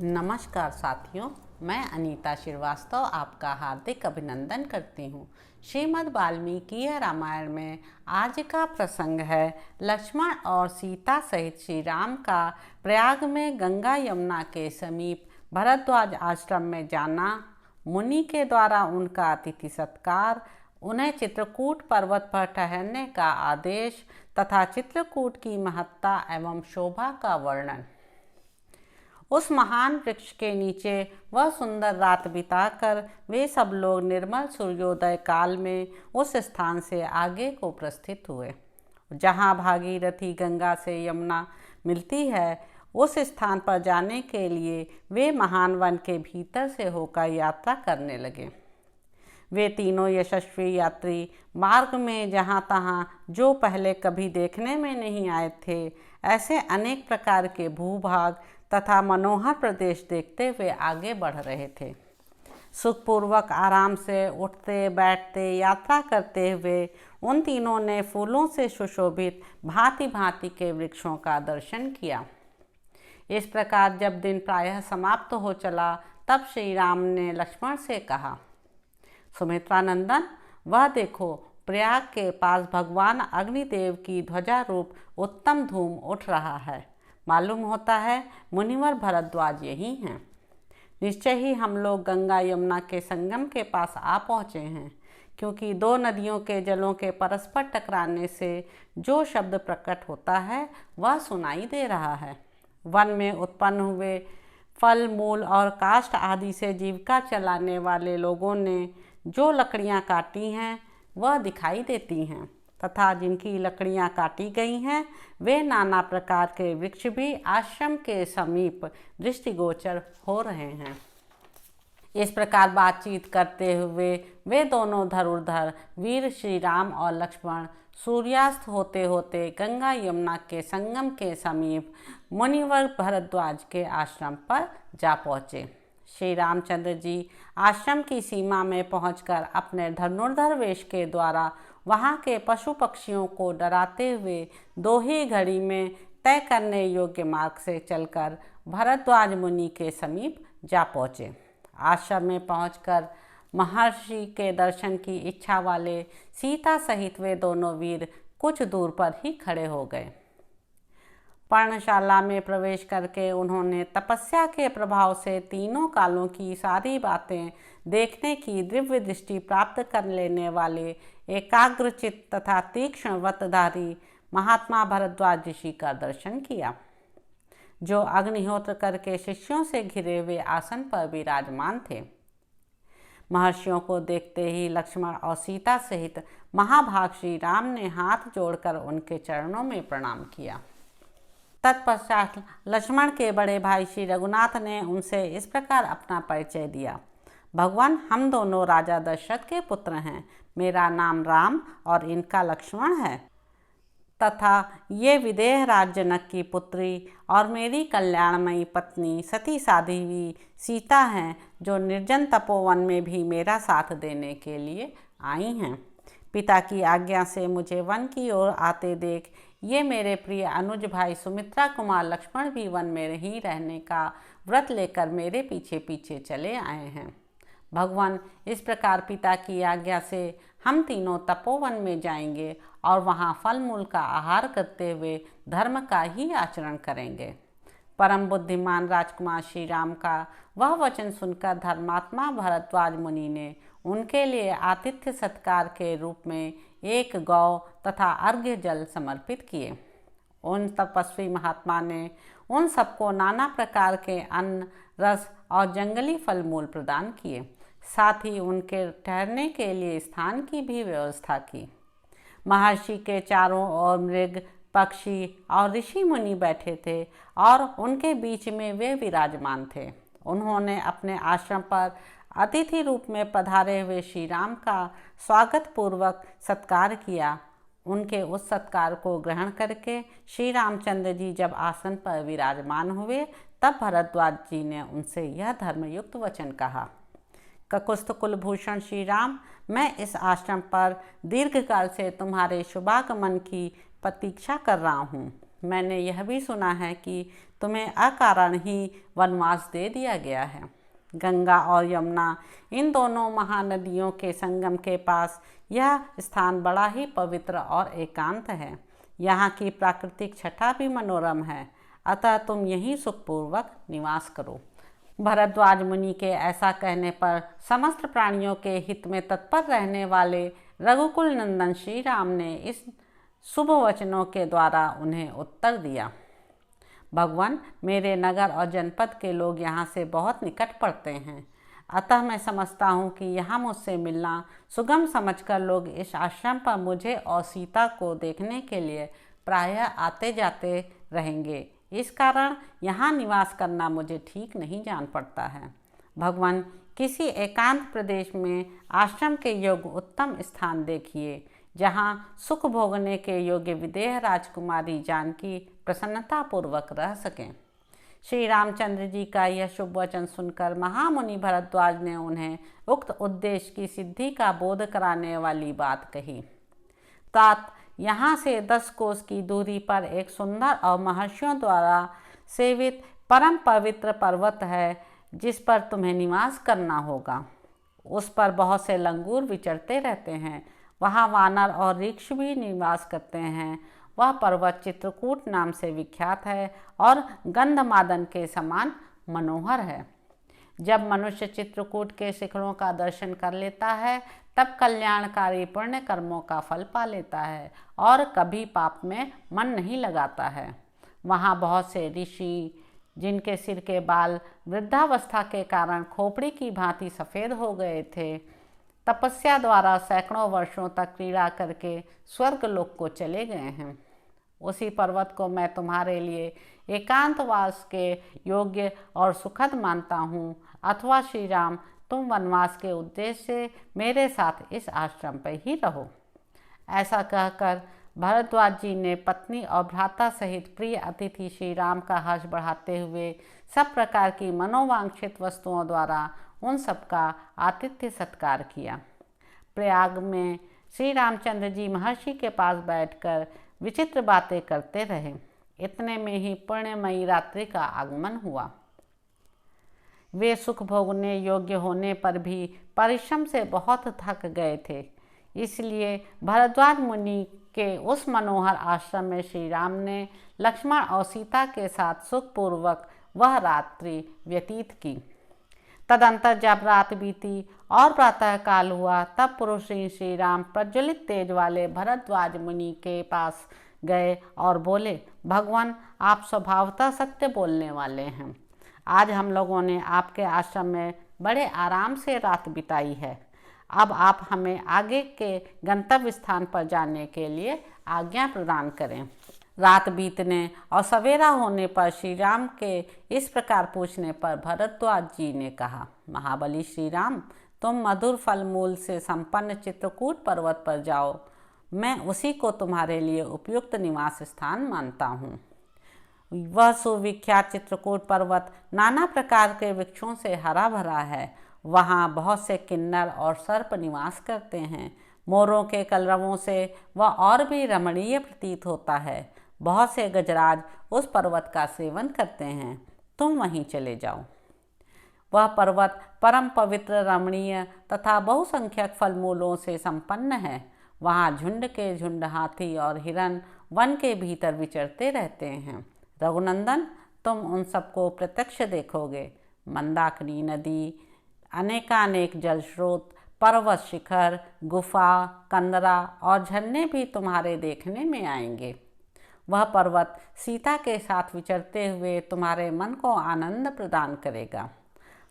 नमस्कार साथियों, मैं अनीता श्रीवास्तव आपका हार्दिक अभिनंदन करती हूँ। श्रीमद् वाल्मीकि रामायण में आज का प्रसंग है लक्ष्मण और सीता सहित श्री राम का प्रयाग में गंगा यमुना के समीप भरद्वाज आश्रम में जाना, मुनि के द्वारा उनका अतिथि सत्कार, उन्हें चित्रकूट पर्वत पर ठहरने का आदेश तथा चित्रकूट की महत्ता एवं शोभा का वर्णन। उस महान वृक्ष के नीचे वह सुंदर रात बिताकर वे सब लोग निर्मल सूर्योदय काल में उस स्थान से आगे को प्रस्थित हुए जहाँ भागीरथी गंगा से यमुना मिलती है। उस स्थान पर जाने के लिए वे महान वन के भीतर से होकर यात्रा करने लगे। वे तीनों यशस्वी यात्री मार्ग में जहाँ तहाँ जो पहले कभी देखने में नहीं आए थे, ऐसे अनेक प्रकार के भूभाग तथा मनोहर प्रदेश देखते हुए आगे बढ़ रहे थे। सुखपूर्वक आराम से उठते बैठते यात्रा करते हुए उन तीनों ने फूलों से सुशोभित भांति भांति के वृक्षों का दर्शन किया। इस प्रकार जब दिन प्रायः समाप्त हो चला, तब श्री राम ने लक्ष्मण से कहा, सुमित्रानंदन, वह देखो, प्रयाग के पास भगवान अग्निदेव की ध्वजा रूप उत्तम धूम उठ रहा है। मालूम होता है मुनिवर भरद्वाज यही हैं। निश्चय ही हम लोग गंगा यमुना के संगम के पास आ पहुँचे हैं, क्योंकि दो नदियों के जलों के परस्पर टकराने से जो शब्द प्रकट होता है वह सुनाई दे रहा है। वन में उत्पन्न हुए फल मूल और काष्ठ आदि से जीविका चलाने वाले लोगों ने जो लकड़ियाँ काटी हैं वह दिखाई देती हैं, तथा जिनकी लकड़ियाँ काटी गई हैं वे नाना प्रकार के वृक्ष भी आश्रम के समीप दृष्टिगोचर हो रहे हैं। इस प्रकार बातचीत करते हुए वे दोनों धनुर्धर वीर श्री राम और लक्ष्मण सूर्यास्त होते होते गंगा यमुना के संगम के समीप मुनिवर भरद्वाज के आश्रम पर जा पहुँचे। श्री रामचंद्र जी आश्रम की सीमा में पहुंचकर अपने धनुर्धर वेश के द्वारा वहां के पशु पक्षियों को डराते हुए दो ही घड़ी में तय करने योग्य मार्ग से चलकर भरद्वाज मुनि के समीप जा पहुँचे। आश्रम में पहुंचकर महर्षि के दर्शन की इच्छा वाले सीता सहित वे दोनों वीर कुछ दूर पर ही खड़े हो गए। पर्णशाला में प्रवेश करके उन्होंने तपस्या के प्रभाव से तीनों कालों की सारी बातें देखने की दिव्य दृष्टि प्राप्त कर लेने वाले एकाग्रचित तथा तीक्ष्ण व्रतधारी महात्मा भरद्वाज ऋषि का दर्शन किया, जो अग्निहोत्र करके शिष्यों से घिरे हुए आसन पर विराजमान थे। महर्षियों को देखते ही लक्ष्मण और सीता सहित महाभाग श्री राम ने हाथ जोड़कर उनके चरणों में प्रणाम किया। तत्पश्चात लक्ष्मण के बड़े भाई श्री रघुनाथ ने उनसे इस प्रकार अपना परिचय दिया। भगवान, हम दोनों राजा दशरथ के पुत्र हैं। मेरा नाम राम और इनका लक्ष्मण है, तथा ये विदेह राज जनक की पुत्री और मेरी कल्याणमयी पत्नी सती साध्वी सीता हैं, जो निर्जन तपोवन में भी मेरा साथ देने के लिए आई हैं। पिता की आज्ञा से मुझे वन की ओर आते देख ये मेरे प्रिय अनुज भाई सुमित्रा कुमार लक्ष्मण भी वन में ही रहने का व्रत लेकर मेरे पीछे पीछे चले आए हैं। भगवान, इस प्रकार पिता की आज्ञा से हम तीनों तपोवन में जाएंगे और वहाँ फल मूल का आहार करते हुए धर्म का ही आचरण करेंगे। परम बुद्धिमान राजकुमार श्री राम का वह वचन सुनकर धर्मात्मा भरद्वाज मुनि ने उनके लिए आतिथ्य सत्कार के रूप में एक गौ तथा अर्घ्य जल समर्पित किए। उन तपस्वी महात्मा ने उन सबको नाना प्रकार के अन्न रस और जंगली फल मूल प्रदान किए, साथ ही उनके ठहरने के लिए स्थान की भी व्यवस्था की। महर्षि के चारों ओर मृग पक्षी और ऋषि मुनि बैठे थे और उनके बीच में वे विराजमान थे। उन्होंने अपने आश्रम पर अतिथि रूप में पधारे हुए श्री राम का स्वागत पूर्वक सत्कार किया। उनके उस सत्कार को ग्रहण करके श्री रामचंद्र जी जब आसन पर विराजमान हुए, तब भरद्वाज जी ने उनसे यह धर्मयुक्त वचन कहा, ककुस्थ कुलभूषण श्री राम, मैं इस आश्रम पर दीर्घकाल से तुम्हारे शुभागमन की प्रतीक्षा कर रहा हूँ। मैंने यह भी सुना है कि तुम्हें अकारण ही वनवास दे दिया गया है। गंगा और यमुना, इन दोनों महानदियों के संगम के पास यह स्थान बड़ा ही पवित्र और एकांत है। यहाँ की प्राकृतिक छटा भी मनोरम है, अतः तुम यहीं सुखपूर्वक निवास करो। भरद्वाज मुनि के ऐसा कहने पर समस्त प्राणियों के हित में तत्पर रहने वाले रघुकुल नंदन श्री राम ने इस शुभ वचनों के द्वारा उन्हें उत्तर दिया। भगवान, मेरे नगर और जनपद के लोग यहाँ से बहुत निकट पड़ते हैं, अतः मैं समझता हूँ कि यहाँ मुझसे मिलना सुगम समझकर लोग इस आश्रम पर मुझे और सीता को देखने के लिए प्रायः आते जाते रहेंगे। इस कारण यहाँ निवास करना मुझे ठीक नहीं जान पड़ता है। भगवान, किसी एकांत प्रदेश में आश्रम के योग्य उत्तम स्थान देखिए, जहाँ सुख भोगने के योग्य विदेह राजकुमारी जानकी प्रसन्नतापूर्वक रह सकें। श्री रामचंद्र जी का यह शुभ वचन सुनकर महामुनि भरद्वाज ने उन्हें उक्त उद्देश्य की सिद्धि का बोध कराने वाली बात कही। तात, यहाँ से 10 कोस की दूरी पर एक सुंदर और महर्षियों द्वारा सेवित परम पवित्र पर्वत है, जिस पर तुम्हें निवास करना होगा। उस पर बहुत से लंगूर विचरते रहते हैं, वहाँ वानर और ऋक्ष भी निवास करते हैं। वह पर्वत चित्रकूट नाम से विख्यात है और गंधमादन के समान मनोहर है। जब मनुष्य चित्रकूट के शिखरों का दर्शन कर लेता है, तब कल्याणकारी पुण्य कर्मों का फल पा लेता है और कभी पाप में मन नहीं लगाता है। वहाँ बहुत से ऋषि, जिनके सिर के बाल वृद्धावस्था के कारण खोपड़ी की भांति सफ़ेद हो गए थे, तपस्या द्वारा सैकड़ों वर्षों तक क्रीड़ा करके स्वर्ग लोक को चले गए हैं। उसी पर्वत को मैं तुम्हारे लिए एकांतवास के योग्य और सुखद मानता हूँ। अथवा श्री राम, तुम वनवास के उद्देश्य से मेरे साथ इस आश्रम पर ही रहो। ऐसा कहकर भरद्वाज जी ने पत्नी और भ्राता सहित प्रिय अतिथि श्री राम का हर्ष बढ़ाते हुए सब प्रकार की मनोवांछित वस्तुओं द्वारा उन सबका आतिथ्य सत्कार किया। प्रयाग में श्री रामचंद्र जी महर्षि के पास बैठकर विचित्र बातें करते रहे। इतने में ही पुण्यमयी रात्रि का आगमन हुआ। वे सुख भोगने योग्य होने पर भी परिश्रम से बहुत थक गए थे, इसलिए भरद्वाज मुनि के उस मनोहर आश्रम में श्री राम ने लक्ष्मण और सीता के साथ सुखपूर्वक वह रात्रि व्यतीत की। तदंतर जब रात बीती और प्रातः काल हुआ, तब पुरुष श्री राम प्रज्वलित तेज वाले भरद्वाज मुनि के पास गए और बोले, भगवान, आप स्वभावतः सत्य बोलने वाले हैं। आज हम लोगों ने आपके आश्रम में बड़े आराम से रात बिताई है। अब आप हमें आगे के गंतव्य स्थान पर जाने के लिए आज्ञा प्रदान करें। रात बीतने और सवेरा होने पर श्री राम के इस प्रकार पूछने पर भरद्वाज जी ने कहा, महाबली श्री राम, तुम मधुर फल मूल से संपन्न चित्रकूट पर्वत पर जाओ। मैं उसी को तुम्हारे लिए उपयुक्त निवास स्थान मानता हूँ। वह सुविख्यात चित्रकूट पर्वत नाना प्रकार के वृक्षों से हरा भरा है। वहाँ बहुत से किन्नर और सर्प निवास करते हैं। मोरों के कलरवों से वह और भी रमणीय प्रतीत होता है। बहुत से गजराज उस पर्वत का सेवन करते हैं। तुम वहीं चले जाओ। वह पर्वत परम पवित्र, रमणीय तथा बहुसंख्यक फल मूलों से संपन्न है। वहाँ झुंड के झुंड हाथी और हिरन वन के भीतर विचरते रहते हैं। रघुनंदन, तुम उन सबको प्रत्यक्ष देखोगे। मंदाकिनी नदी, अनेकानेक जल स्रोत, पर्वत शिखर, गुफा, कंदरा और झरने भी तुम्हारे देखने में आएंगे। वह पर्वत सीता के साथ विचरते हुए तुम्हारे मन को आनंद प्रदान करेगा।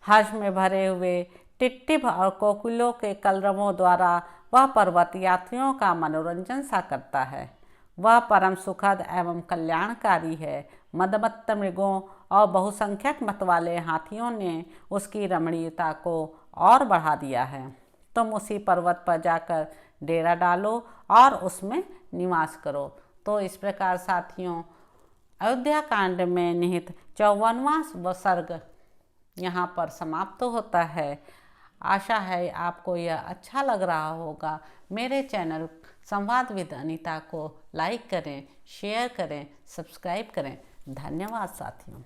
हर्ष में भरे हुए टिट्टिभ और कोकिलों के कलरवों द्वारा वह पर्वत यात्रियों का मनोरंजन सा करता है। वह परम सुखद एवं कल्याणकारी है। मदमत्त मृगों और बहुसंख्यक मत वाले हाथियों ने उसकी रमणीयता को और बढ़ा दिया है। तुम उसी पर्वत पर जाकर डेरा डालो और उसमें निवास करो। तो इस प्रकार साथियों, अयोध्या कांड में निहित 54वां सर्ग यहाँ पर समाप्त होता है। आशा है आपको यह अच्छा लग रहा होगा। मेरे चैनल संवाद विद अनीता को लाइक करें, शेयर करें, सब्सक्राइब करें। धन्यवाद साथियों।